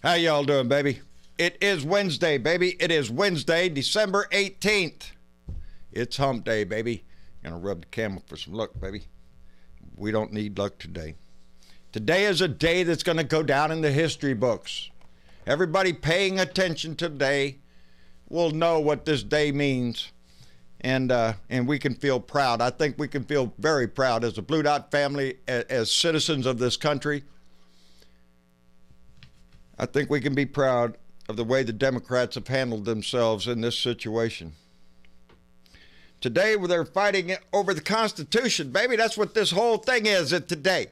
How y'all doing, baby? It is Wednesday, baby. It is Wednesday, December 18th. It's hump day, baby. Gonna rub the camel for some luck, baby. We don't need luck today. Today is a day that's gonna go down in the history books. Everybody paying attention today will know what this day means. And we can feel proud. I think we can feel very proud as a Blue Dot family, as citizens of this country. I think we can be proud of the way the Democrats have handled themselves in this situation. Today, they're fighting over the Constitution, baby. That's what this whole thing is today.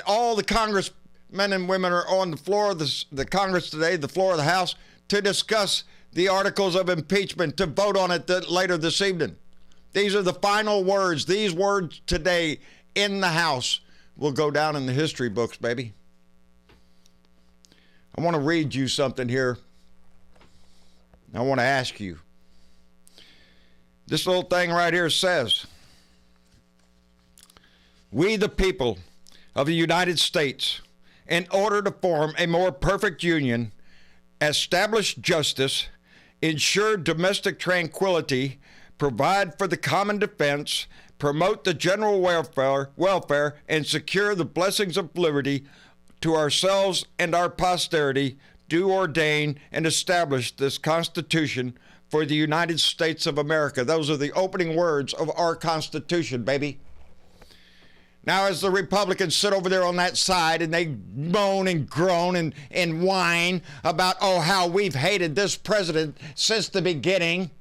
All the congressmen and women are on the floor of the Congress today, the floor of the House, to discuss the articles of impeachment, to vote on it later this evening. These are the final words. These words today in the House will go down in the history books, baby. I want to read you something here. I want to ask you. This little thing right here says, "We, the people of the United States, in order to form a more perfect union, establish justice, ensure domestic tranquility, provide for the common defense, promote the general welfare, and secure the blessings of liberty to ourselves and our posterity, do ordain and establish this Constitution for the United States of America." Those are the opening words of our Constitution, baby. Now, as the Republicans sit over there on that side and they moan and groan and whine about, oh, how we've hated this president since the beginning.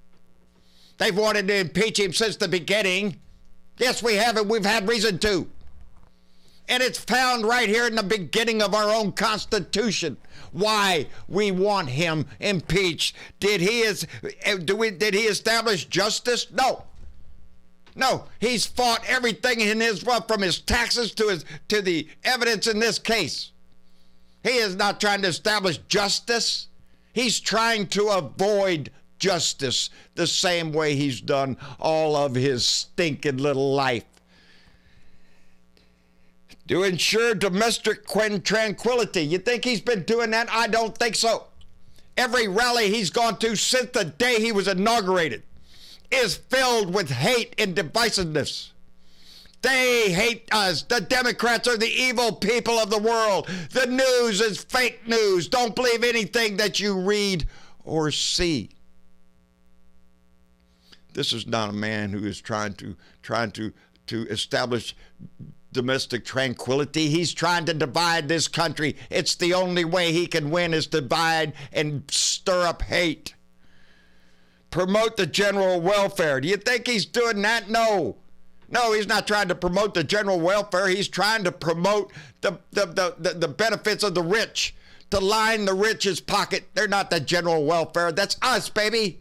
They've wanted to impeach him since the beginning. Yes, we have, and we've had reason to. And it's found right here in the beginning of our own Constitution why we want him impeached. Did he establish justice? No, he's fought everything in his, from his taxes to the evidence in this case. He is not trying to establish justice. He's trying to avoid justice the same way he's done all of his stinking little life. To ensure domestic tranquility. You think he's been doing that? I don't think so. Every rally he's gone to since the day he was inaugurated is filled with hate and divisiveness. They hate us. The Democrats are the evil people of the world. The news is fake news. Don't believe anything that you read or see. This is not a man who is trying to establish domestic tranquility. He's trying to divide this country. It's the only way he can win, is divide and stir up hate. Promote the general welfare. Do you think he's doing that? No, he's not trying to promote the general welfare. He's trying to promote the benefits of the rich, to line the rich's pocket. They're not the general welfare. That's us, baby.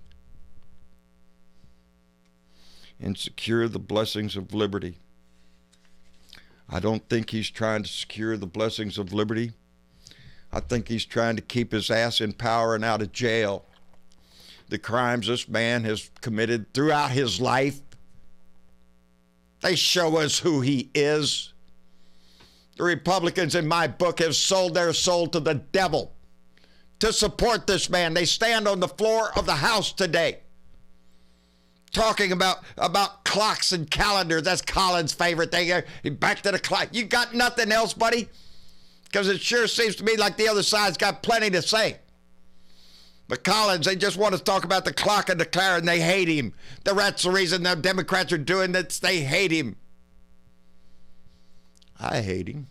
And secure the blessings of liberty. I don't think he's trying to secure the blessings of liberty. I think he's trying to keep his ass in power and out of jail. The crimes this man has committed throughout his life, they show us who he is. The Republicans, in my book, have sold their soul to the devil to support this man. They stand on the floor of the House today talking about clocks and calendars. That's Colin's favorite thing. Back to the clock. You got nothing else, buddy? Because it sure seems to me like the other side's got plenty to say. But Collins, they just want to talk about the clock and the calendar, and they hate him. That's the reason the Democrats are doing this. They hate him. I hate him.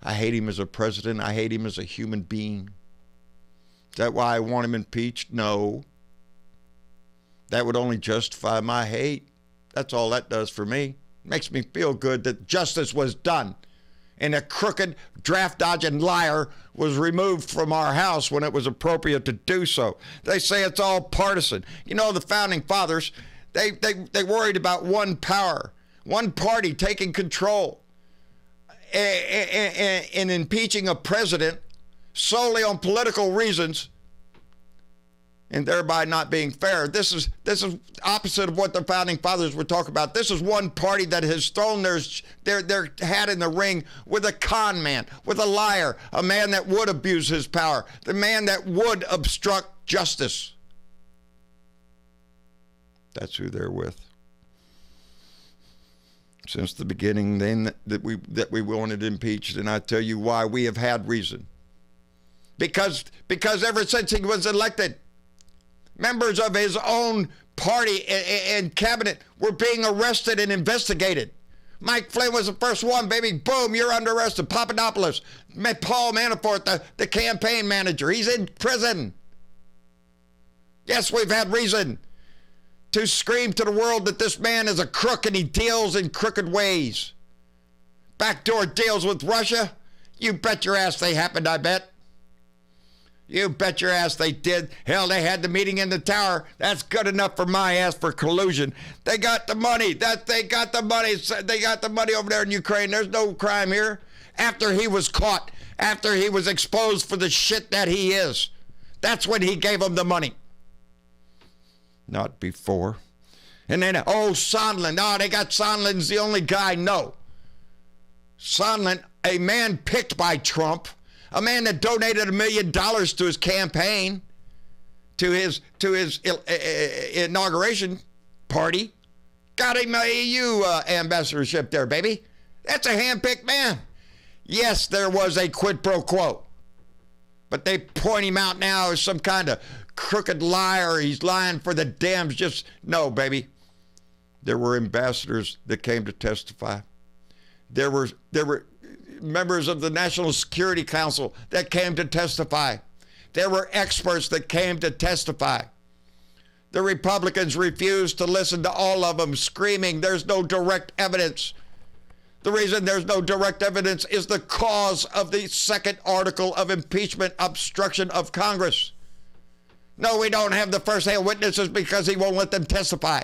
I hate him as a president. I hate him as a human being. Is that why I want him impeached? No. That would only justify my hate. That's all that does for me. Makes me feel good that justice was done and a crooked, draft-dodging liar was removed from our house when it was appropriate to do so. They say it's all partisan. You know, the founding fathers, they worried about one power, one party taking control. In impeaching a president solely on political reasons and thereby not being fair. This is opposite of what the founding fathers were talking about. This is one party that has thrown their hat in the ring with a con man, with a liar, a man that would abuse his power, the man that would obstruct justice. That's who they're with. Since the beginning, then, that we wanted impeached, and I tell you why. We have had reason. Because ever since he was elected, members of his own party and cabinet were being arrested and investigated. Mike Flynn was the first one, baby. Boom, you're under arrest. Papadopoulos, Paul Manafort, the campaign manager, he's in prison. Yes, we've had reason to scream to the world that this man is a crook and he deals in crooked ways. Backdoor deals with Russia? You bet your ass they happened, I bet. You bet your ass they did. Hell, they had the meeting in the tower. That's good enough for my ass for collusion. They got the money. They got the money. They got the money over there in Ukraine. There's no crime here. After he was caught, after he was exposed for the shit that he is, that's when he gave them the money. Not before. And then, Sondland. No, they got Sondland's the only guy. No. Sondland, a man picked by Trump, a man that donated $1 million to his campaign, to his inauguration party, got him a EU ambassadorship there, baby. That's a hand-picked man. Yes, there was a quid pro quo, but they point him out now as some kind of crooked liar. He's lying for the Dems. No, baby. There were ambassadors that came to testify. There were members of the National Security Council that came to testify. There were experts that came to testify. The Republicans refused to listen to all of them, screaming, there's no direct evidence. The reason there's no direct evidence is the cause of the second article of impeachment, obstruction of Congress. No, we don't have the first-hand witnesses because he won't let them testify.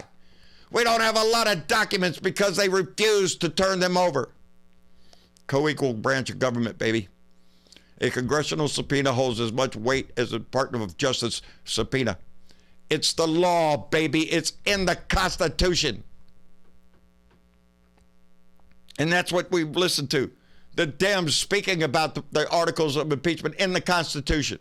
We don't have a lot of documents because they refuse to turn them over. Co-equal branch of government, baby. A congressional subpoena holds as much weight as a Department of Justice subpoena. It's the law, baby. It's in the Constitution. And that's what we've listened to. The Dems speaking about the articles of impeachment in the Constitution.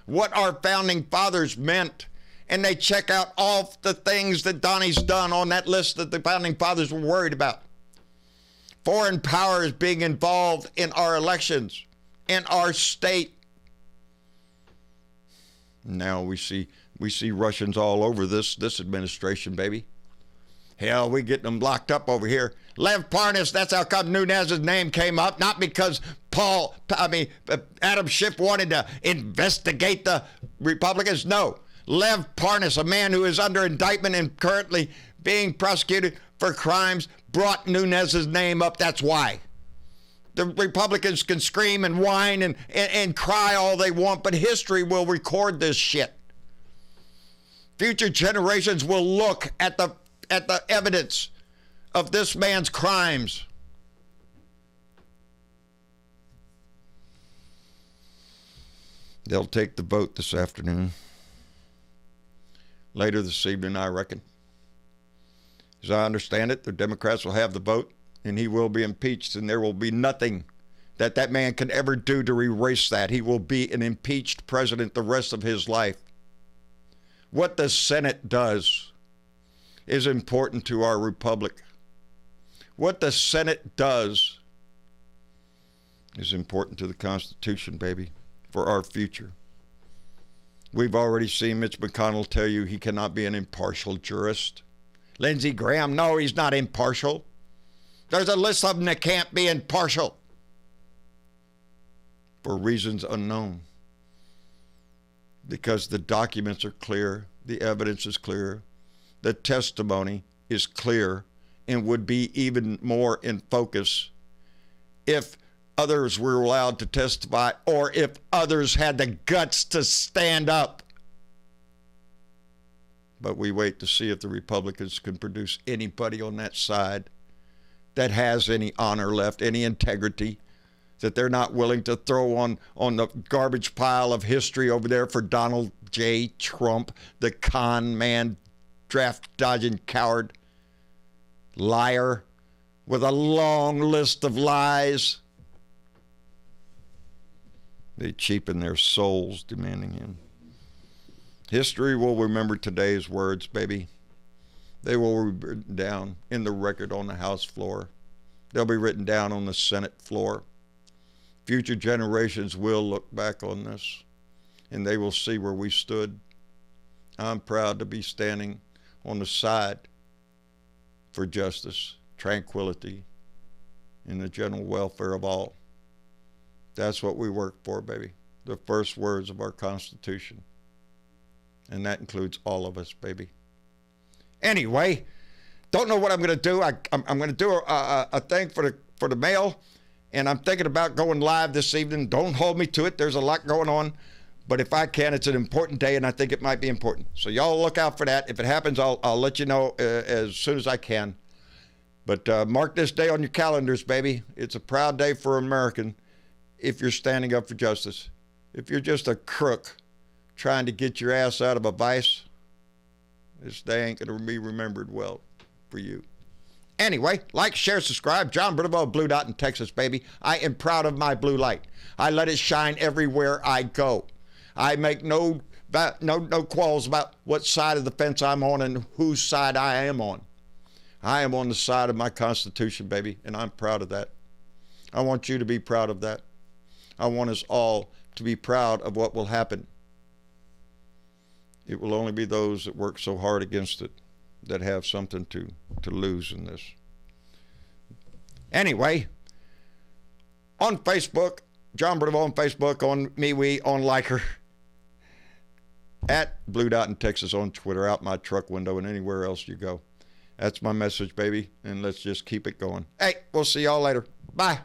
What our founding fathers meant. And they check out all the things that Donnie's done on that list that the founding fathers were worried about. Foreign powers being involved in our elections, in our state. Now we see Russians all over this administration, baby. Hell, we getting them locked up over here. Lev Parnas, that's how come Nunes's name came up, not because Adam Schiff wanted to investigate the Republicans. No, Lev Parnas, a man who is under indictment and currently being prosecuted for crimes, brought Nunes's name up. That's why. The Republicans can scream and whine and cry all they want, but history will record this shit. Future generations will look at the evidence of this man's crimes. They'll take the vote this afternoon. Later this evening, I reckon. As I understand it, the Democrats will have the vote, and he will be impeached, and there will be nothing that man can ever do to erase that. He will be an impeached president the rest of his life. What the Senate does is important to our republic. What the Senate does is important to the Constitution, baby, for our future. We've already seen Mitch McConnell tell you he cannot be an impartial jurist. Lindsey Graham, no, he's not impartial. There's a list of them that can't be impartial for reasons unknown. Because the documents are clear, the evidence is clear, the testimony is clear, and would be even more in focus if others were allowed to testify or if others had the guts to stand up. But we wait to see if the Republicans can produce anybody on that side that has any honor left, any integrity, that they're not willing to throw on the garbage pile of history over there for Donald J. Trump, the con man, draft-dodging coward, liar with a long list of lies. They cheapen their souls demanding him. History will remember today's words, baby. They will be written down in the record on the House floor. They'll be written down on the Senate floor. Future generations will look back on this, and they will see where we stood. I'm proud to be standing on the side for justice, tranquility, and the general welfare of all. That's what we work for, baby. The first words of our Constitution. And that includes all of us, baby. Anyway, don't know what I'm going to do. I'm going to do a thing for the mail, and I'm thinking about going live this evening. Don't hold me to it. There's a lot going on. But if I can, it's an important day, and I think it might be important. So y'all look out for that. If it happens, I'll let you know as soon as I can. But mark this day on your calendars, baby. It's a proud day for an American if you're standing up for justice. If you're just a crook trying to get your ass out of a vice, this day ain't going to be remembered well for you. Anyway, like, share, subscribe. John Bernabone, Blue Dot in Texas, baby. I am proud of my blue light. I let it shine everywhere I go. I make no qualms about what side of the fence I'm on and whose side I am on. I am on the side of my Constitution, baby, and I'm proud of that. I want you to be proud of that. I want us all to be proud of what will happen. It will only be those that work so hard against it that have something to lose in this. Anyway, on Facebook, John Bernabone on Facebook, on MeWe, on Liker, at Blue Dot in Texas on Twitter, out my truck window, and anywhere else you go. That's my message, baby, and let's just keep it going. Hey, we'll see y'all later. Bye.